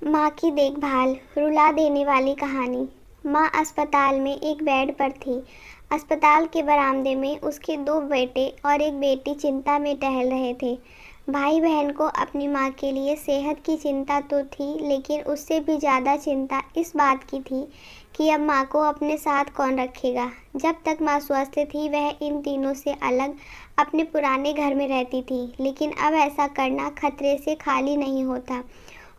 माँ की देखभाल, रुला देने वाली कहानी। माँ अस्पताल में एक बेड पर थी। अस्पताल के बरामदे में उसके 2 बेटे और एक बेटी चिंता में टहल रहे थे। भाई बहन को अपनी माँ के लिए सेहत की चिंता तो थी, लेकिन उससे भी ज़्यादा चिंता इस बात की थी कि अब माँ को अपने साथ कौन रखेगा। जब तक माँ स्वस्थ थी वह इन तीनों से अलग अपने पुराने घर में रहती थी, लेकिन अब ऐसा करना खतरे से खाली नहीं होता,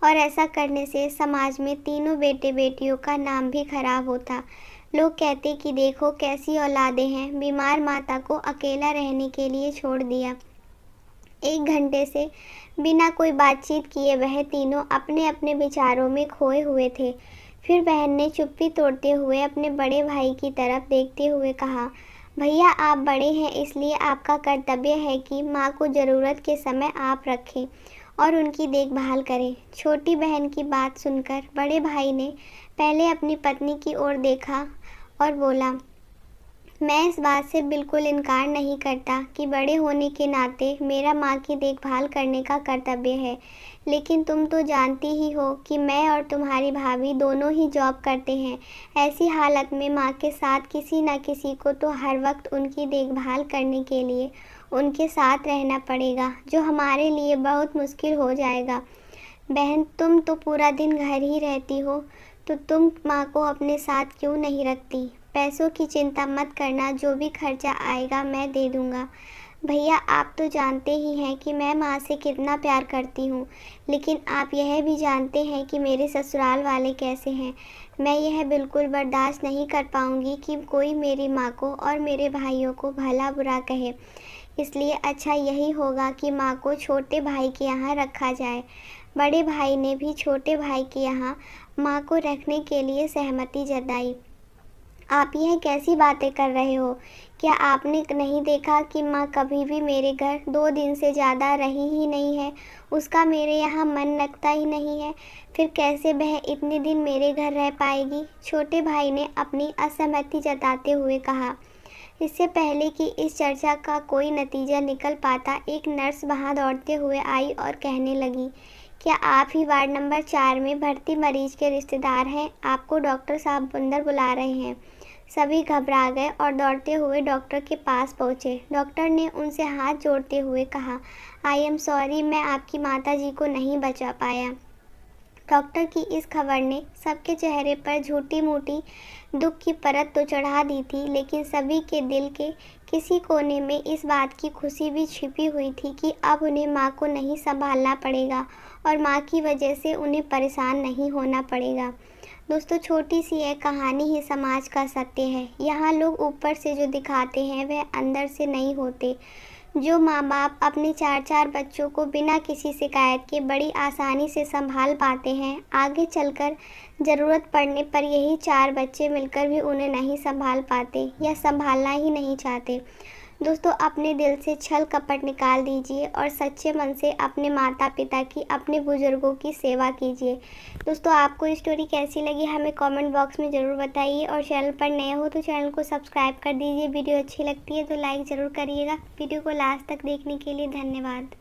और ऐसा करने से समाज में तीनों बेटे बेटियों का नाम भी खराब होता। लोग कहते कि देखो कैसी औलादें हैं, बीमार माता को अकेला रहने के लिए छोड़ दिया। 1 घंटे से बिना कोई बातचीत किए वह तीनों अपने अपने विचारों में खोए हुए थे। फिर बहन ने चुप्पी तोड़ते हुए अपने बड़े भाई की तरफ देखते हुए कहा, भैया आप बड़े हैं, इसलिए आपका कर्तव्य है कि माँ को ज़रूरत के समय आप रखें और उनकी देखभाल करें। छोटी बहन की बात सुनकर बड़े भाई ने पहले अपनी पत्नी की ओर देखा और बोला, मैं इस बात से बिल्कुल इनकार नहीं करता कि बड़े होने के नाते मेरा माँ की देखभाल करने का कर्तव्य है, लेकिन तुम तो जानती ही हो कि मैं और तुम्हारी भाभी दोनों ही जॉब करते हैं। ऐसी हालत में माँ के साथ किसी न किसी को तो हर वक्त उनकी देखभाल करने के लिए उनके साथ रहना पड़ेगा, जो हमारे लिए बहुत मुश्किल हो जाएगा। बहन, तुम तो पूरा दिन घर ही रहती हो, तो तुम माँ को अपने साथ क्यों नहीं रखती? पैसों की चिंता मत करना, जो भी खर्चा आएगा मैं दे दूँगा। भैया आप तो जानते ही हैं कि मैं माँ से कितना प्यार करती हूँ, लेकिन आप यह भी जानते हैं कि मेरे ससुराल वाले कैसे हैं। मैं यह बिल्कुल बर्दाश्त नहीं कर पाऊँगी कि कोई मेरी माँ को और मेरे भाइयों को भला बुरा कहे। इसलिए अच्छा यही होगा कि माँ को छोटे भाई के यहाँ रखा जाए। बड़े भाई ने भी छोटे भाई के यहाँ माँ को रखने के लिए सहमति जताई। आप यह कैसी बातें कर रहे हो? क्या आपने नहीं देखा कि माँ कभी भी मेरे घर 2 दिन से ज़्यादा रही ही नहीं है? उसका मेरे यहाँ मन लगता ही नहीं है, फिर कैसे वह इतने दिन मेरे घर रह पाएगी? छोटे भाई ने अपनी असहमति जताते हुए कहा। इससे पहले कि इस चर्चा का कोई नतीजा निकल पाता, एक नर्स वहां दौड़ते हुए आई और कहने लगी, क्या आप ही वार्ड नंबर 4 में भर्ती मरीज के रिश्तेदार हैं? आपको डॉक्टर साहब अंदर बुला रहे हैं। सभी घबरा गए और दौड़ते हुए डॉक्टर के पास पहुंचे। डॉक्टर ने उनसे हाथ जोड़ते हुए कहा, आई एम सॉरी, मैं आपकी माताजी को नहीं बचा पाया। डॉक्टर की इस खबर ने सबके चेहरे पर झूठी मूठी दुख की परत तो चढ़ा दी थी, लेकिन सभी के दिल के किसी कोने में इस बात की खुशी भी छिपी हुई थी कि अब उन्हें माँ को नहीं संभालना पड़ेगा और माँ की वजह से उन्हें परेशान नहीं होना पड़ेगा। दोस्तों, छोटी सी यह कहानी ही समाज का सत्य है। यहाँ लोग ऊपर से जो दिखाते हैं वह अंदर से नहीं होते। जो माँ बाप अपने 4-4 बच्चों को बिना किसी शिकायत के बड़ी आसानी से संभाल पाते हैं, आगे चलकर ज़रूरत पड़ने पर यही 4 बच्चे मिलकर भी उन्हें नहीं संभाल पाते या संभालना ही नहीं चाहते। दोस्तों, अपने दिल से छल कपट निकाल दीजिए और सच्चे मन से अपने माता पिता की, अपने बुजुर्गों की सेवा कीजिए। दोस्तों, आपको ये स्टोरी कैसी लगी हमें कमेंट बॉक्स में ज़रूर बताइए, और चैनल पर नए हो तो चैनल को सब्सक्राइब कर दीजिए। वीडियो अच्छी लगती है तो लाइक ज़रूर करिएगा। वीडियो को लास्ट तक देखने के लिए धन्यवाद।